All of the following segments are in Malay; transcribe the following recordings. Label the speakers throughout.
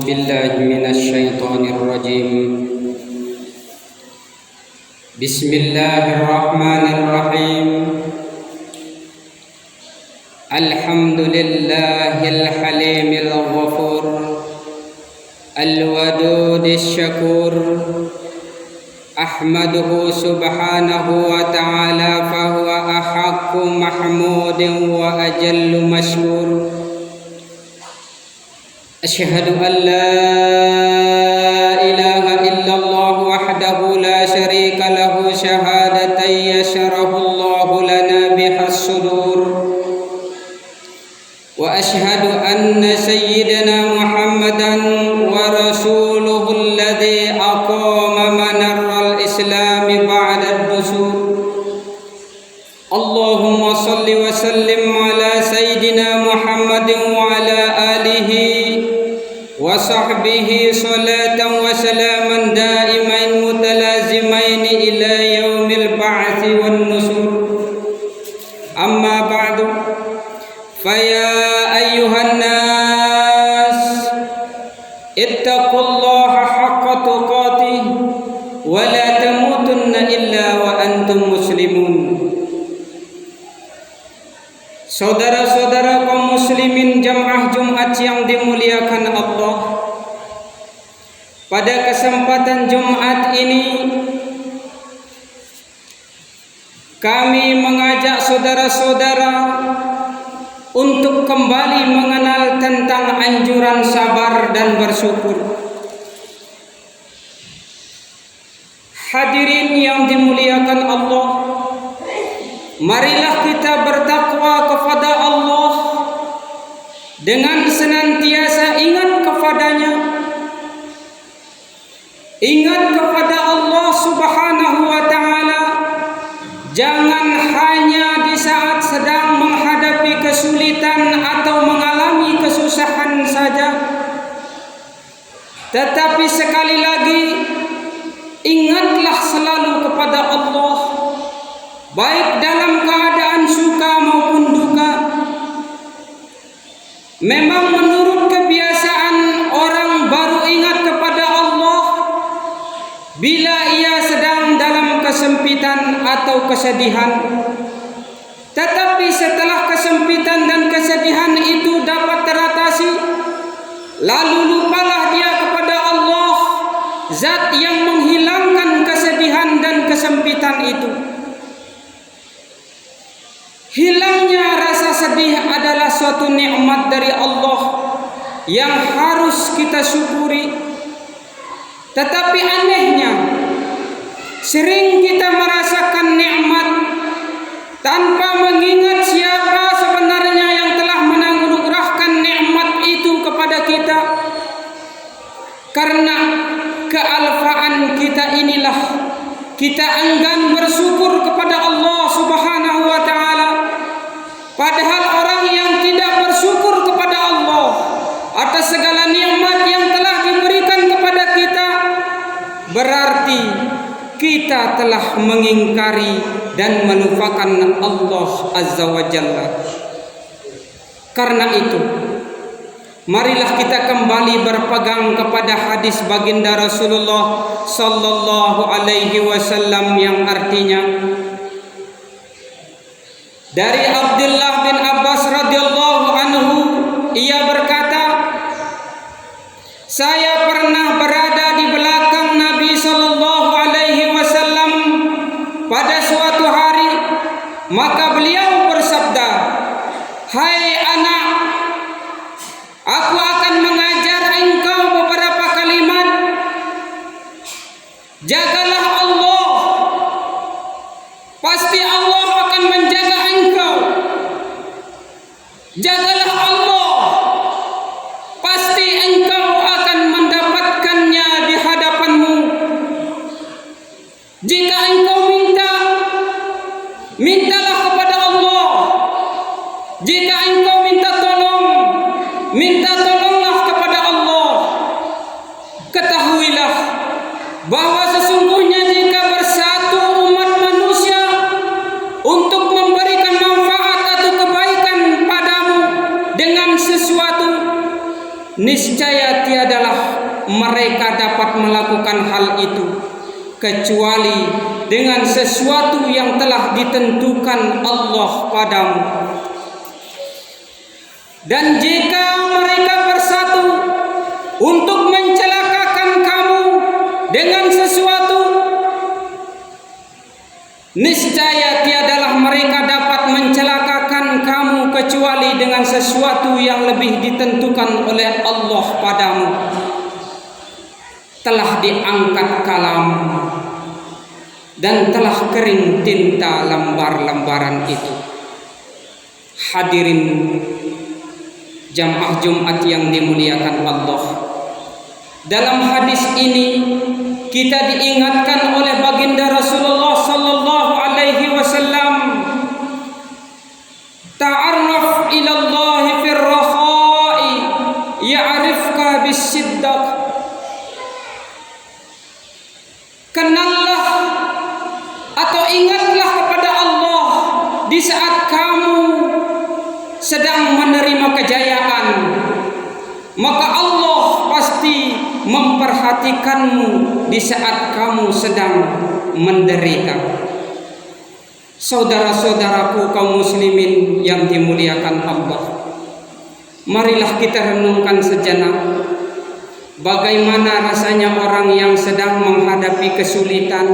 Speaker 1: بالله من الشيطان الرجيم. بسم الله الرحمن الرحيم. الحمد لله الحليم الغفور الودود الشكور، أحمده سبحانه وتعالى فهو أحق محمود وأجل مشكور. أشهد أن لا إله إلا الله وحده لا شريك له شهادة يشرح الله لنا بها الصدور، وأشهد أن سيدنا محمدا ورسوله الذي أقام منار الإسلام بعد الدثور. اللهم صل وسلم على سيدنا محمد وعلى آله وصحبه صلاة وسلاما دائمين متلازمين إلى يوم البعث والنشور. أما بعد، فيا أيها الناس اتقوا الله حق تقاته ولا تموتن إلا وأنتم مسلمون. Saudara-saudara kaum muslimin jamaah Jumat yang dimuliakan Allah, pada kesempatan Jumat ini kami mengajak saudara-saudara untuk kembali mengenal tentang anjuran sabar dan bersyukur. Hadirin yang dimuliakan Allah, marilah kita bertakwa kepada Allah dengan senantiasa ingat kepadanya. Ingat kepada Allah Subhanahu wa ta'ala, jangan hanya di saat sedang menghadapi kesulitan atau mengalami kesusahan saja, tetapi sekali lagi ingatlah selalu kepada Allah, baik dalam keadaan suka maupun duka. Memang menurut kebiasaan orang baru ingat kepada Allah bila ia sedang dalam kesempitan atau kesedihan. Tetapi setelah kesempitan dan kesedihan itu dapat teratasi, lalu lupalah dia kepada Allah, zat yang menghilangkan kesedihan dan kesempitan itu. Hilangnya rasa sedih adalah suatu nikmat dari Allah yang harus kita syukuri. Tetapi anehnya, sering kita merasakan nikmat tanpa mengingat siapa sebenarnya yang telah menganugerahkan nikmat itu kepada kita. Karena kealfaan kita inilah kita enggan bersyukur kepada Allah Subhanahu wa ta'ala. Padahal orang yang tidak bersyukur kepada Allah atas segala nikmat yang telah diberikan kepada kita, berarti kita telah mengingkari dan melupakan Allah Azza wa Jalla. Karena itu, marilah kita kembali berpegang kepada hadis baginda Rasulullah sallallahu alaihi wasallam yang artinya, dari Abdullah bin Abbas radhiyallahu anhu, ia berkata, saya pernah berada di belakang Nabi sallallahu alaihi wasallam pada suatu hari, maka beliau bersabda, hai anak, aku akan mengajar engkau beberapa kalimat. Jagalah Allah, pasti Allah akan menjaga engkau. Jagalah Allah, pasti engkau akan mendapatkannya di hadapanmu. Jika engkau minta, mintalah kepada Allah. Jika engkau minta tolong, minta tolonglah kepada Allah. Ketahuilah bahwa sesungguhnya jika bersatu umat manusia untuk memberikan manfaat atau kebaikan padamu dengan sesuatu, niscaya tiadalah mereka dapat melakukan hal itu kecuali dengan sesuatu yang telah ditentukan Allah padamu. Dan jika mereka bersatu untuk mencelakakan kamu dengan sesuatu, niscaya tiadalah mereka dapat mencelakakan kamu kecuali dengan sesuatu yang lebih ditentukan oleh Allah padamu. Telah diangkat kalam dan telah kering tinta lembar-lembaran itu. Hadirin jamaah Jumat yang dimuliakan Allah, dalam hadis ini kita diingatkan oleh baginda Rasulullah sallallahu alaihi wasallam, ta'arraf ila Allah fir rakhai ya'rifka bis-siddah. Kenallah atau ingatlah kepada Allah di saat kamu sedang menerima kejayaan, maka Allah pasti memperhatikanmu di saat kamu sedang menderita. Saudara-saudaraku kaum muslimin yang dimuliakan Allah, marilah kita renungkan sejenak bagaimana rasanya orang yang sedang menghadapi kesulitan,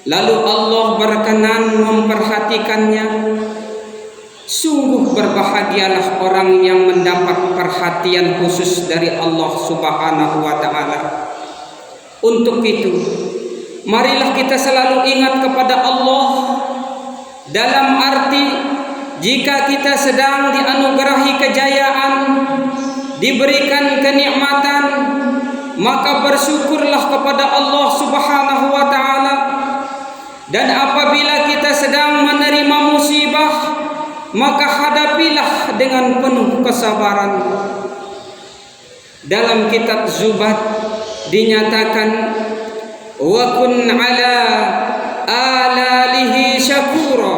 Speaker 1: lalu Allah berkenan memperhatikannya. Sungguh berbahagialah orang yang mendapat perhatian khusus dari Allah Subhanahu wa ta'ala. Untuk itu, marilah kita selalu ingat kepada Allah, dalam arti jika kita sedang dianugerahi kejayaan, diberikan kenikmatan, maka bersyukurlah kepada Allah Subhanahu wa ta'ala. Dan apabila kita sedang menerima musibah, maka hadapilah dengan penuh kesabaran. Dalam kitab Zubat dinyatakan, wa kun ala alalihi syakura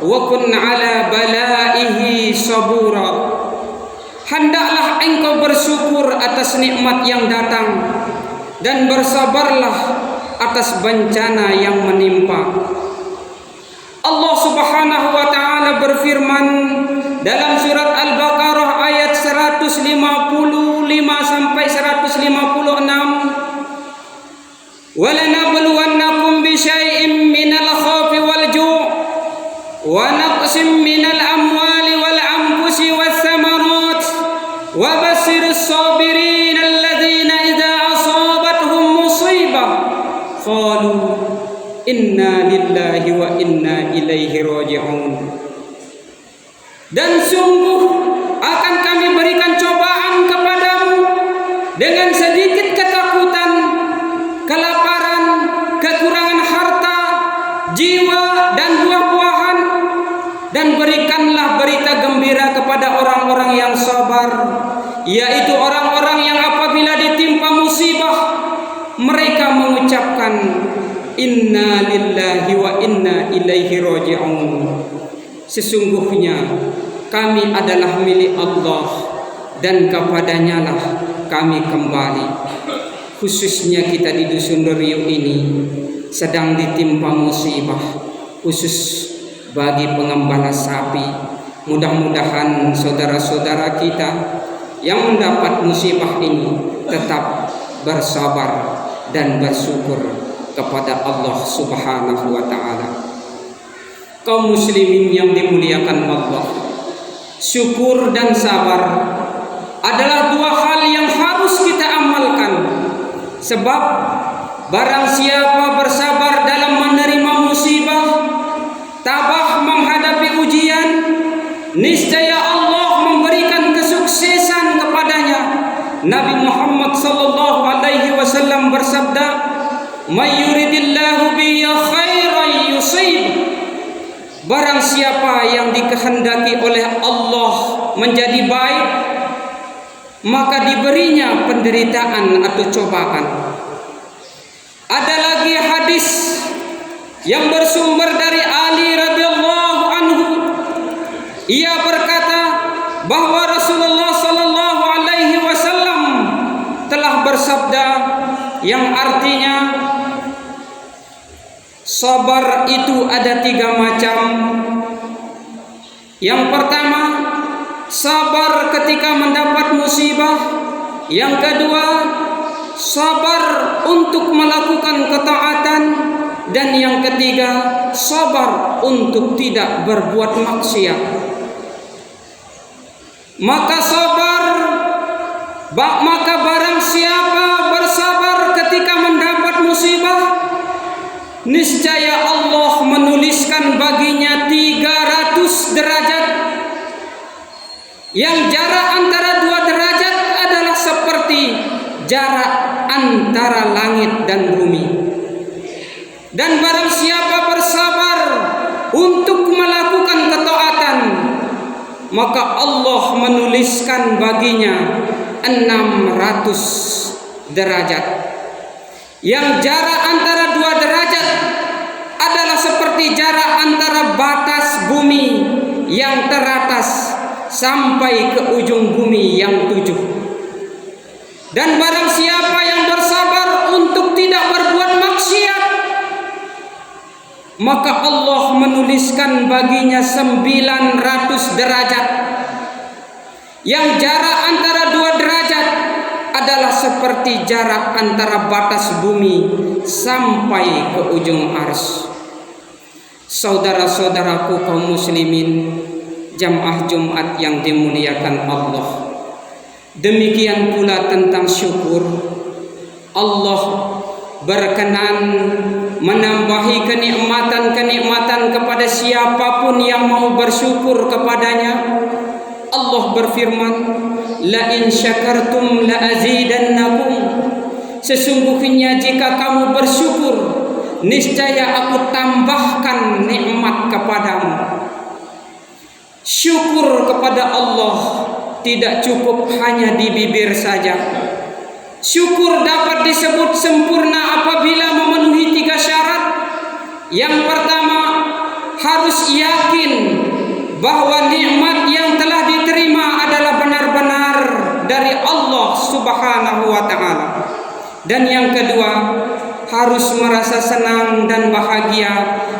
Speaker 1: wa kun ala balaihi sabura. Hendaklah engkau bersyukur atas nikmat yang datang dan bersabarlah atas bencana yang menimpa. Allah Subhanahu wa ta'ala berfirman dalam surat Al-Baqarah ayat 155 sampai 156, "Walanabluwannakum bisyai'in minal khawfi wal ju' wa naqsim minal amwali wal anfusi was samarat wa basyirus sabirin alladzina idza asabatuhum musibah qalu inna lillahi wa inna ilaihi raji'un." Dan sungguh akan kami berikan cobaan kepadamu dengan sedikit ketakutan, kelaparan, kekurangan harta, jiwa dan buah-buahan, dan berikanlah berita gembira kepada orang-orang yang sabar, yaitu orang-orang yang apabila ditimpa musibah mereka mengucapkan inna lillahi wa inna ilaihi raji'un. Sesungguhnya kami adalah milik Allah dan kepadanya lah kami kembali. Khususnya kita di Dusun Riuk ini sedang ditimpa musibah khusus bagi pengembala sapi. Mudah-mudahan saudara-saudara kita yang mendapat musibah ini tetap bersabar dan bersyukur kepada Allah Subhanahu wa ta'ala. Kaum muslimin yang dimuliakan Allah, syukur dan sabar adalah dua hal yang harus kita amalkan. Sebab barang siapa bersabar dalam menerima musibah, tabah menghadapi ujian, niscaya Allah memberikan kesuksesan kepadanya. Nabi Muhammad sallallahu alaihi wasallam bersabda, "May yuridillahu bihi khairan yusib." Barang siapa yang dikehendaki oleh Allah menjadi baik, maka diberinya penderitaan atau cobaan. Ada lagi hadis yang bersumber dari Ali radhiyallahu anhu. Ia berkata bahwa Rasulullah sallallahu alaihi wasallam telah yang artinya sabar itu ada 3 macam. Yang pertama, sabar ketika mendapat musibah. Yang kedua, sabar untuk melakukan ketaatan. Dan yang ketiga, sabar untuk tidak berbuat maksiat. Maka barang siapa bersabar ketika mendapat musibah, niscaya Allah menuliskan baginya 300 derajat, yang jarak antara 2 derajat adalah seperti jarak antara langit dan bumi. Dan barang siapa bersabar untuk melakukan ketaatan, maka Allah menuliskan baginya 600 derajat, yang jarak antara 2 derajat adalah seperti jarak antara batas bumi yang teratas sampai ke ujung bumi yang 7. Dan barang siapa yang bersabar untuk tidak berbuat maksiat, maka Allah menuliskan baginya 900 derajat, yang jarak antara 2 derajat adalah seperti jarak antara batas bumi sampai ke ujung arsy. Saudara-saudaraku kaum muslimin, jamaah Jumat yang dimuliakan Allah, demikian pula tentang syukur. Allah berkenan menambahi kenikmatan-kenikmatan kepada siapapun yang mau bersyukur kepadanya. Allah berfirman, la in syakartum la azidannakum. Sesungguhnya jika kamu bersyukur, niscaya aku tambahkan nikmat kepadamu. Syukur kepada Allah tidak cukup hanya di bibir saja. Syukur dapat disebut sempurna apabila memenuhi 3 syarat. Yang pertama, harus yakin bahwa nikmat yang telah diterima adalah benar-benar dari Allah Subhanahu wa ta'ala. Dan yang kedua, harus merasa senang dan bahagia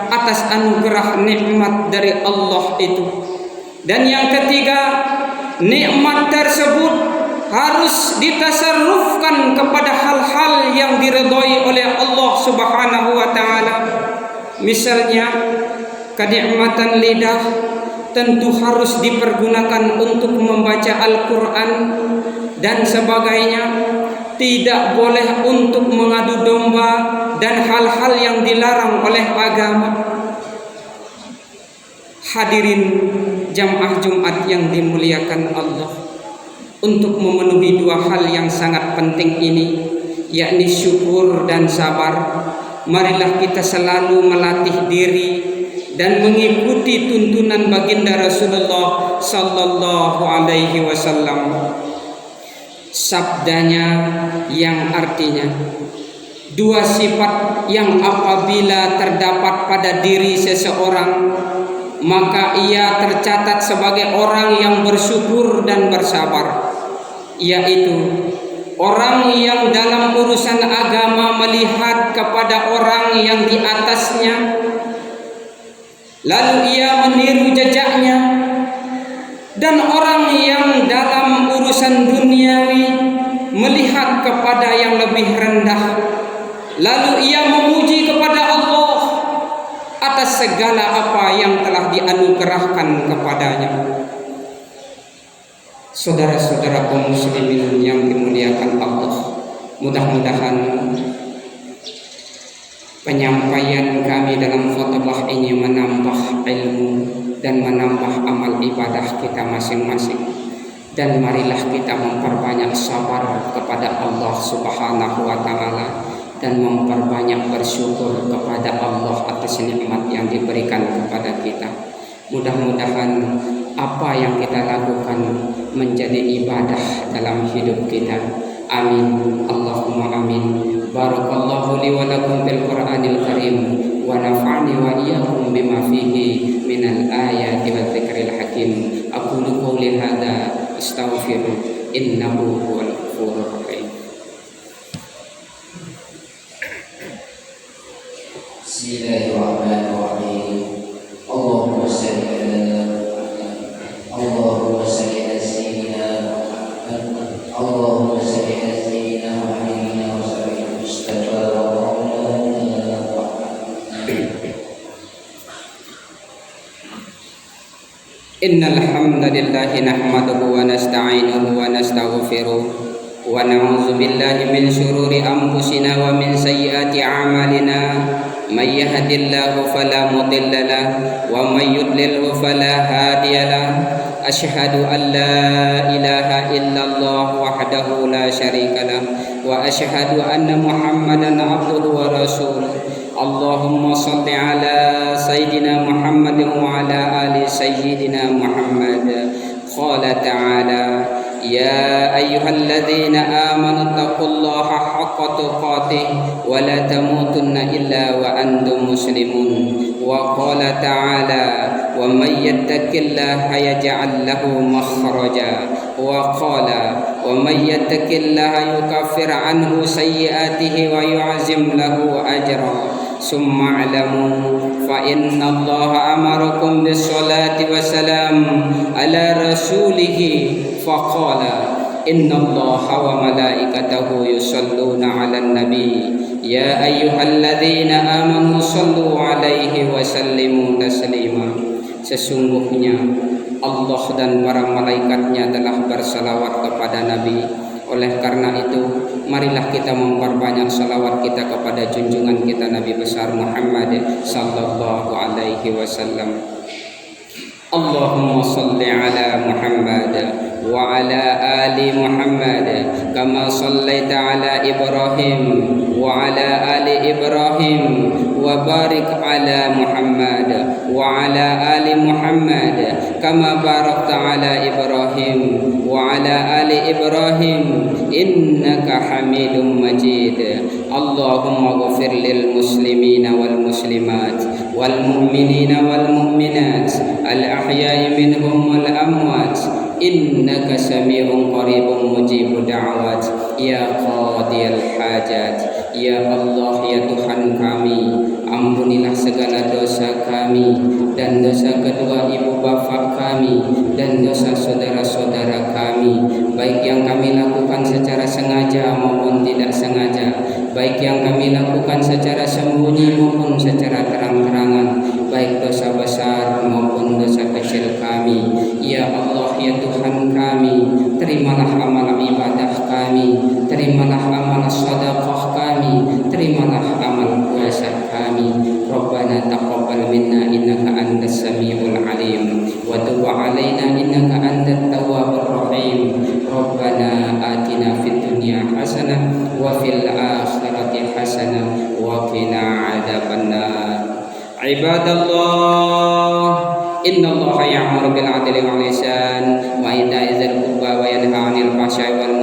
Speaker 1: atas anugerah nikmat dari Allah itu. Dan yang ketiga, nikmat tersebut harus ditasarrufkan kepada hal-hal yang diridhai oleh Allah Subhanahu wa ta'ala. Misalnya, kenikmatan lidah tentu harus dipergunakan untuk membaca Al-Quran dan sebagainya. Tidak boleh untuk mengadu domba dan hal-hal yang dilarang oleh agama. Hadirin jamaah Jumat yang dimuliakan Allah, untuk memenuhi 2 hal yang sangat penting ini, yakni syukur dan sabar, marilah kita selalu melatih diri dan mengikuti tuntunan baginda Rasulullah sallallahu alaihi wasallam. Sabdanya yang artinya, 2 sifat yang apabila terdapat pada diri seseorang, maka ia tercatat sebagai orang yang bersyukur dan bersabar, yaitu orang yang dalam urusan agama melihat kepada orang yang di atasnya, lalu ia meniru jejaknya, dan orang yang dalam urusan duniawi melihat kepada yang lebih rendah, lalu ia memuji kepada Allah atas segala apa yang telah dianugerahkan kepadanya. Saudara-saudara kaum muslimin yang dimuliakan Allah, mudah-mudahan penyampaian kami dalam khutbah ini menambah ilmu dan menambah amal ibadah kita masing-masing. Dan marilah kita memperbanyak sabar kepada Allah Subhanahu wa ta'ala dan memperbanyak bersyukur kepada Allah atas nikmat yang diberikan kepada kita. Mudah-mudahan apa yang kita lakukan menjadi ibadah dalam hidup kita. Amin. Allahumma amin. Barakallahu li wa lakum bil Qur'anil Karim wa nafa'ni wa iyyakum bima fihi minal ayati wa dzikril hakim. Aqulu qawli hadza astaghfiru innahu huwal ghafurur rahim. Innal hamdalillah nahmaduhu wa nasta'inuhu wa nastaghfiruh wa na'udzu billahi min shururi anfusina wa min sayyiati a'malina may yahdihillahu fala mudilla lahu wa may yudlilhu fala hadiya lahu asyhadu an la ilaha illallah wahdahu la syarika lahu wa asyhadu anna muhammadan abduhu wa rasuluh. Allahumma salli ala sayyidina Muhammad wa ala ali sayyidina Muhammad. Qala ta'ala ya ayyuhalladzina amanu taqullaha haqqa tuqatih wa la tamutunna illa wa antum muslimun. Wa qala ta'ala wa may yattaqillaha yaj'al lahu makhraja wa qala wa may yattaqillaha yukaffir anhu sayyi'atihi wa yu'azim lahu ajra. Summa alamu fa inna allaha amarakum bis salati wassalam ala rasulihi faqala inna allaha wa malaikatahu yusalluna ala nabi ya ayyuhalladzina amanu sallu alaihi wa sallimu taslima. Sesungguhnya Allah dan para malaikatnya telah bersalawat kepada Nabi. Oleh karena itu, marilah kita memperbanyak salawat kita kepada junjungan kita Nabi besar Muhammad sallallahu alaihi wasallam. Allahumma salli ala Muhammad wa ala ali Muhammad kama sallaita ala Ibrahim wa ala ali Ibrahim wa barik ala Muhammad wa ala ali Muhammad kama barakta ala Ibrahim wa ala ali Ibrahim innaka Hamidum Majid. Allahumma ghfir lil muslimina wal muslimat wal mu'minina wal mu'minat al ahya'i minhum wal amwat innaka sami'un qaribun mujibud da'awat ya qadiyal hajat. Ya Allah, ya Tuhan kami, ampunilah segala dosa kami dan dosa kedua ibu bapa kami dan dosa saudara-saudara kami, baik yang kami lakukan secara sengaja maupun tidak sengaja, baik yang kami lakukan secara sembunyi maupun secara terang-terangan, baik dosa besar maupun dosa kecil kami. Ya Allah, ya Tuhan kami, terimalah amal ibadah kami, terimalah amal sedekah kami, terimalah amal puasa kami. Rabbana taqabbal minna innaka antas samiul alim wa tub alaina innaka antat tawwabur rahim. Rabbana atina fid dunya hasanah wa fil akhirati hasanah wa qina adzabannar. Ibadallah, innallaha ya'muru bil 'adli wal ihsan wa ita'i dzil qurba wa yanha 'anil fahsya'i wal